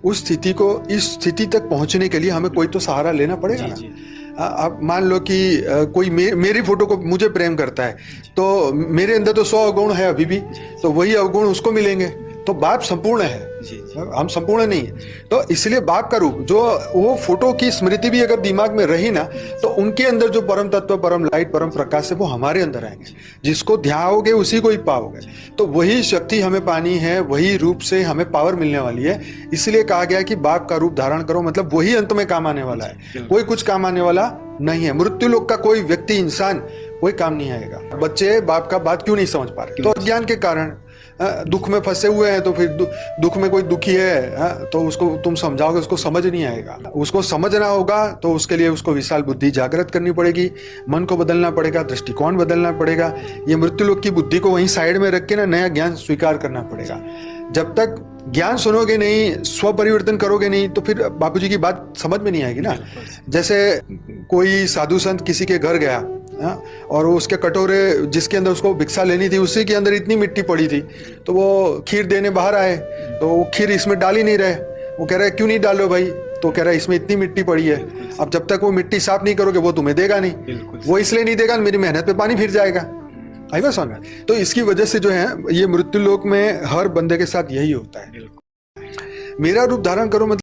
उस स्थिति को, इस स्थिति तक पहुंचने के लिए हमें कोई तो सहारा लेना पड़ेगा ना। आप मान लो कि कोई मेरी फोटो को मुझे प्रेम करता है, तो मेरे अंदर तो 100 अवगुण है अभी भी, तो वही अवगुण उसको मिलेंगे। तो बाप संपूर्ण है, हम संपूर्ण नहीं है। तो इसलिए बाप का रूप, जो वो फोटो की स्मृति भी अगर दिमाग में रही ना, तो उनके अंदर जो परम तत्व, परम लाइट, परम प्रकाश है, वो हमारे अंदर आएंगे। जिसको ध्याओगे उसी को ही पाओगे। तो वही शक्ति हमें पानी है, वही रूप से हमें पावर मिलने वाली है। इसलिए कहा गया कि बाप का रूप धारण करो, मतलब वही अंत में काम आने वाला है, कोई कुछ काम आने वाला नहीं है। मृत्यु लोक का कोई व्यक्ति, इंसान कोई काम नहीं आएगा। बच्चे बाप का बात क्यों नहीं समझ पा रहे? तो अज्ञान के कारण, दुख में फंसे हुए हैं। तो फिर दुख में कोई दुखी है, तो उसको तुम समझाओगे, उसको समझ नहीं आएगा। उसको समझना होगा तो उसके लिए उसको विशाल बुद्धि जागृत करनी पड़ेगी, मन को बदलना पड़ेगा, दृष्टिकोण बदलना पड़ेगा। ये मृत्यु लोक की बुद्धि को वहीं साइड में रख के ना नया ज्ञान स्वीकार करना पड़ेगा। जब तक ज्ञान सुनोगे नहीं, स्व परिवर्तन करोगे नहीं, तो फिर बापूजी की बात समझ में नहीं आएगी ना। जैसे कोई साधु संत किसी के घर गया, और उसके कटोरे जिसके अंदर उसको भिक्षा लेनी थी, उसी के अंदर इतनी मिट्टी पड़ी थी, तो वो खीर देने बाहर आए, तो वो खीर इसमें डाल ही नहीं रहे। वो कह रहे क्यों नहीं डालो भाई? तो कह रहा है इसमें इतनी मिट्टी पड़ी है, अब जब तक वो मिट्टी साफ नहीं करोगे वो तुम्हें देगा नहीं। वो इसलिए नहीं देगा, मेरी मेहनत पे पानी फिर जाएगा। आई बात समझ में? तो इसकी वजह से जो है, ये मृत्यु लोक में हर बंदे के साथ यही होता है। मेरा रूप धारण करो मतलब